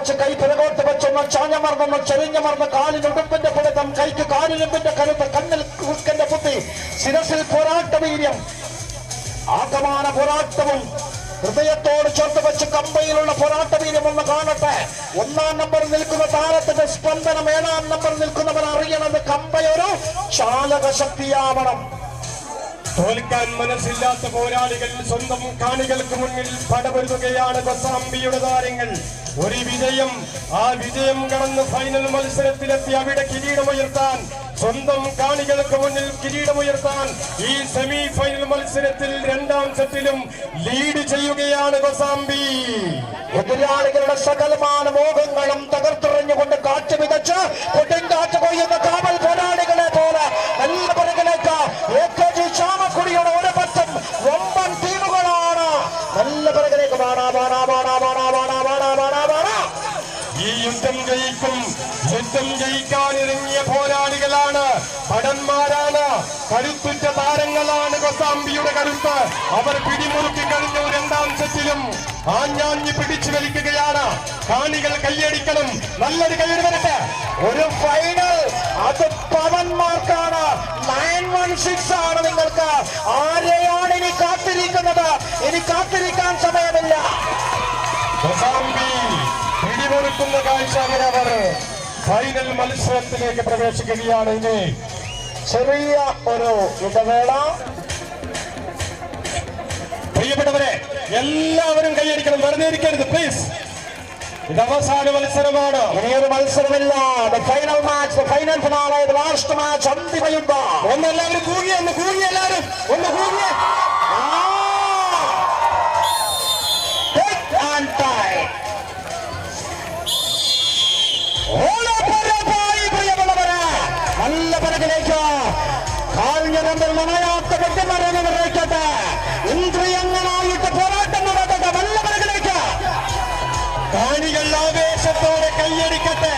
വെച്ച് കൈ പിറകോട്ട് വെച്ചൊന്ന് ചാഞ്ഞമർന്നൊന്ന് ചെരിഞ്ഞമർന്ന് കാലിനുടുപ്പിന്റെ പിടുത്തം, കൈക്ക് കാലിലുമ്പിന്റെ കരുത്ത്, കണ്ണിൽ കുസ്കന്റെ ബുദ്ധി, ശിരസിൽ പോരാട്ട വീര്യം, ആകമാന പോരാട്ടവും ഹൃദയത്തോട് ചേർത്ത് വെച്ച് കമ്പയിലുള്ള പോരാട്ട വീര്യം ഒന്ന് കാണട്ടെ. 1-ാം നമ്പറിൽ നിൽക്കുന്ന താരത്തിന്റെ സ്പന്ദനം 7-ാം നമ്പറിൽ നിൽക്കുന്നവർ അറിയണത് കമ്പയൊരു ചാലക ശക്തിയാവണം. തോൽക്കാൻ മനസ്സില്ലാത്ത പോരാളികൾ സ്വന്തം കാണികൾക്ക് മുന്നിൽ പടപൊരുതുകയാണ് കൊസാംബിയുടെ താരങ്ങൾ. ഒരു വിജയം, ആ വിജയം കടന്ന് ഫൈനൽ മത്സരത്തിലെത്തി അവിടെ കിരീടമുയർത്താൻ, സ്വന്തം കാണികൾക്ക് മുന്നിൽ കിരീടമുയർത്താൻ ഈ സെമി ഫൈനൽ മത്സരത്തിൽ 2-ാം സെറ്റിലും ലീഡ് ചെയ്യുകയാണ് കൊസാംബി. എതിരാളികളുടെ സകലമാന മോഹങ്ങളും തകർത്തെറിഞ്ഞുകൊണ്ട് കാറ്റ് വിതച്ച് കൊടുങ്കാറ്റ് കൊയ്യുന്ന കാവൽ പോരാളികളെ പോലെ നല്ല പിറകിലേക്ക് AKG ചാമക്കുടിയുടെ ഒരു പറ്റം വമ്പൻ ടീമുകളാണ്. നല്ല പിറകിലേക്ക് ഈ യുദ്ധം ജയിക്കും. യുദ്ധം ജയിക്കാനിറങ്ങിയ പോരാളികളാണ്, ഭടന്മാരാണ്, കരുത്തുറ്റ താരങ്ങളാണ് കൊസാംബിയുടെ കരുത്ത്. അവർ പിടിമുറുക്കി കഴിഞ്ഞു. 2-ാം സെറ്റിലും ആഞ്ഞാഞ്ഞ് പിടിച്ചു വലിക്കുകയാണ്. കാണികൾ കൈയടിക്കണം. നല്ലൊരു കൈയ്യടി വരട്ടെ. ഒരു ഫൈനൽ അത് പവന്മാർക്കാണ്. 916 ആണ് നിങ്ങൾക്ക്. ആരെയാണ് ഇനി കാത്തിരിക്കുന്നത്? ഇനി കാത്തിരിക്കാൻ സമയമില്ല. കൊസാംബി പിടിമുറുക്കുന്ന കാഴ്ച അവർ ഫൈനൽ മത്സരത്തിലേക്ക് പ്രവേശിക്കുകയാണ്. ഇനി ചെറിയ ഒരു ഇടവേള. പ്രിയപ്പെട്ടവരെ, എല്ലാവരും കൈയടിക്കണം, വെറുതെ ഇരിക്കരുത് പ്ലീസ്. ഇത് അവസാന മത്സരമാണ്. ഇനിയൊരു മത്സരമില്ല. Final match, final finale, last match, അന്തിമ യുദ്ധം. ഒന്നെല്ലാവരും കൂകി, എല്ലാവരും ഒന്ന് കൂകിയ. നല്ല പിറകിലേക്ക് കാൽഞ്ഞരമ്പിൽ നനയാത്ത കെട്ടിമരങ്ങൾ നിർവഹിക്കട്ടെ. ഇന്ദ്രിയങ്ങളായിട്ട് പോരാട്ടം നടത്തട്ടെ. നല്ല പിറകിലേക്ക് കാണികൾ ആവേശത്തോടെ കൈയടിക്കട്ടെ.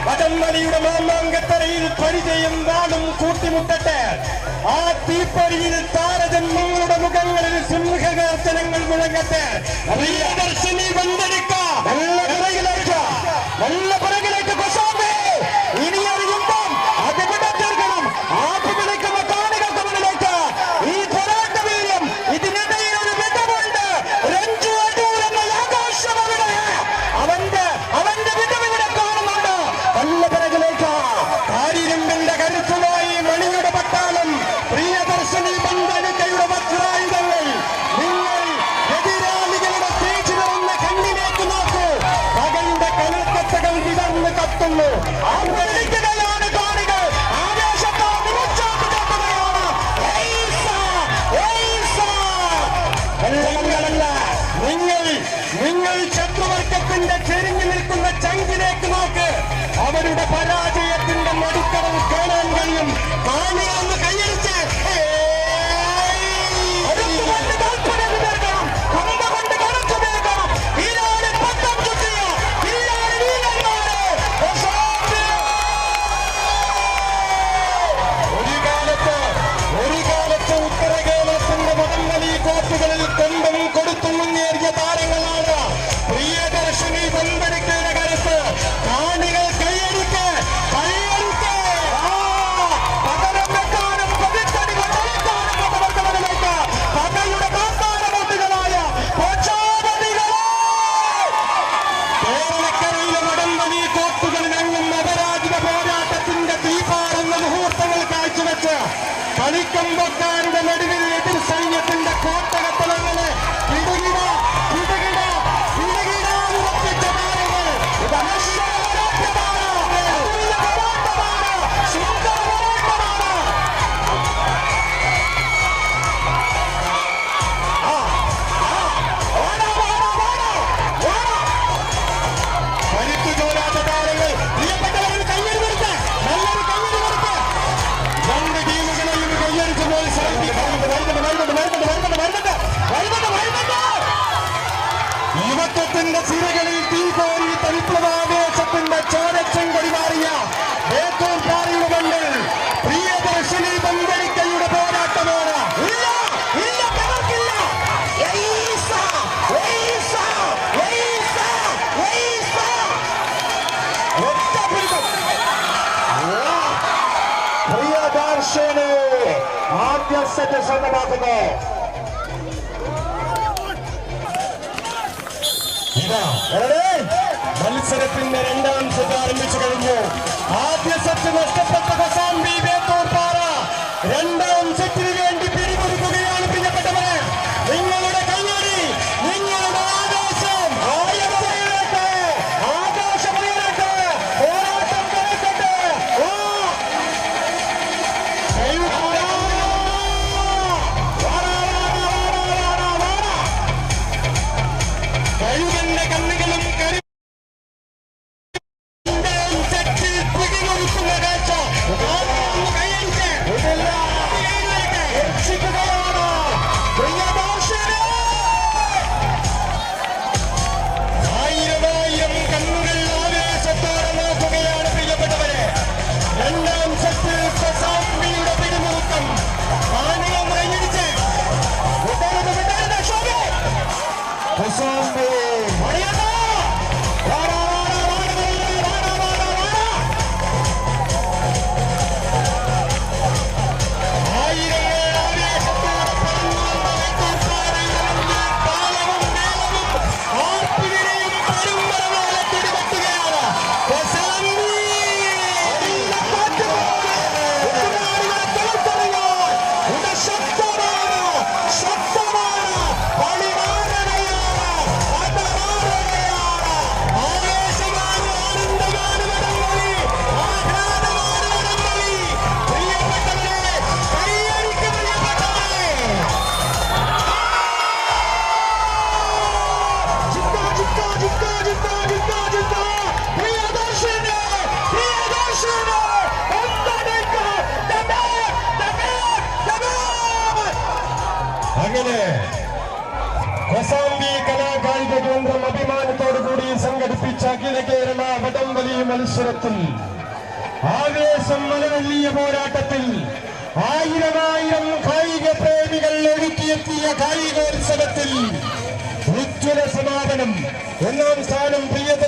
വടംവലിയുടെ മാമാങ്കത്തറയിൽ പരിചയം നാളും കൂട്ടിമുട്ടട്ടെ. ആ തീപ്പൊരിയിൽ താരജന്മങ്ങളുടെ മുഖങ്ങളിൽ സിംഹഗർജനങ്ങൾ മുഴങ്ങട്ടെ. പ്രിയദർശിനി വന്ദനിക്കാം. നല്ല പിറകിലേക്ക്, നല്ല പിറകിലേക്ക് കൊസാംബി. ഇനിയൊരു യുദ്ധം അതിവിടെ തീർക്കണം. ആദ്യം വിളിക്കുന്ന കാണികൾക്ക് മുന്നിലേക്ക് ഈ പോരാട്ട വീര്യം. ഇതിനിടയിൽ ഒരു വിധമുണ്ട്. രഞ്ജു അടൂർ എന്ന ആകാശം അവിടെ അവന്റെ വിധവിവിടെ കാണുന്നുണ്ട്. നല്ല പിറകിലേക്ക് കാരിരുമ്പിന്റെ കരുത്തുമായി മണിയുടെ പട്ടാളം, പ്രിയദർശിനി ബന്ധനിക്കയുടെ വജ്രായുധങ്ങൾ. നിങ്ങൾ എതിരാളികളുടെ സ്റ്റേജിലിരുന്ന കണ്ണിലേക്ക് നോക്കൂ. പകന്റെ കനക്കത്തകൾ വിടർന്ന് കത്തുന്നു. ആഗ്രഹിക്കുകയാണ് കാണികൾ. ആവേശത്താൽ നിറച്ചാട്ട് കത്തുകയാണ്. നിങ്ങൾ ശത്രുവർഗത്തിന്റെ ചെരിഞ്ഞു നിൽക്കുന്ന ചങ്കിലേക്ക് നോക്ക്. അവരുടെ പരാജയത്തിന്റെ മടുക്കടം കാണാൻ കഴിയും. കാണിയൊന്ന് കൈയടിച്ച് ഒരു കാലത്ത് ഉത്തര കേരളത്തിന്റെ വടംവലി കോപ്പുകളിൽ കൊണ്ടും കൊടുത്തും മുന്നേറിയ താരങ്ങളാണ്. പ്രിയദർശിനി വന്ദനിക്കയുടെ കരുത്ത്. കാണികൾ കൈയടിക്ക്. പകരം വെക്കാനും പതിച്ചടികൾ കളിക്കാനും പകവർത്തവരിലേക്ക് പകയുടെ പാത്താരമൂട്ടുകളായ കേരളക്കരയിലെ വടംവലി കോപ്പുകളിലെങ്ങും അപരാജിത പോരാട്ടത്തിന്റെ തീപാറുന്ന മുഹൂർത്തങ്ങൾ കാഴ്ചവെച്ച് കളിക്കമ്പക്കാരുടെ നടുവിൽ എതിർ സൈന്യത്തിന്റെ കോട്ടകത്തലങ്ങളെ ഉറപ്പിച്ച താരങ്ങൾ. കരുത്തു ചോരാത്ത താരങ്ങൾ. പ്രിയപ്പെട്ടവർ കയ്യടി കൊടുത്ത്, നല്ലൊരു കയ്യടി കൊടുത്ത്. രണ്ട് ടീമുകളെയും കയ്യടിച്ച് യുവത്വത്തിന്റെ സിരകളിൽ തീപോരി വിപ്ലവാവേശത്തിന്റെ ചോരച്ചെങ്കൊടി മാറിയ ബേത്തൂർ പാർലമെന്റിൽ പ്രിയദർശിനി ബന്ധനിക്കയുടെ പോരാട്ടമാണ്. Weisa! പ്രിയദർശിനി ആദ്യ സെറ്റ് സ്വന്തമാക്കുന്നു. മത്സരത്തിന്റെ രണ്ടാം സെറ്റ് ആരംഭിച്ചു കഴിഞ്ഞു. ആദ്യ സെറ്റ് നഷ്ടപ്പെട്ട കൊസാംബി വേത്തൂർപ്പാറ രണ്ടാം സെറ്റിന് വേണ്ടി പിടികൊടുക്കുകയാണ്. പ്രിയപ്പെട്ടവരെ, നിങ്ങളുടെ കൈയടി, നിങ്ങളുടെ ആകാശം ആകാശമുയരട്ടെ, ആകാശമുയരട്ടെ, പോരാട്ടം നടക്കട്ടെ. കഴുകന്റെ കണ്ണുകളും ആയിരം കണ്ണുകൾ ആവേശത്തോടെ നോക്കുകയാണ്. പ്രിയപ്പെട്ടവരെ, രണ്ടാം സെറ്റിൽ കൊസാംബിയുടെ പിടിമുറുക്കം ആനയുമായി ഇടിച്ച് കൊസാംബി അങ്ങനെ കൊസാംബി കലാകായിക കേന്ദ്രം അഭിമാനത്തോടുകൂടി സംഘടിപ്പിച്ച അഖില കേരള വടംവലി മത്സരത്തിൽ ആവേശം മലവെള്ളിയ പോരാട്ടത്തിൽ ആയിരം കായിക പ്രേമികൾ ഒരുക്കിയെത്തിയ കായികോത്സവത്തിൽ ഉജ്ജ്വല സമാപനം. ഒന്നാം സ്ഥാനം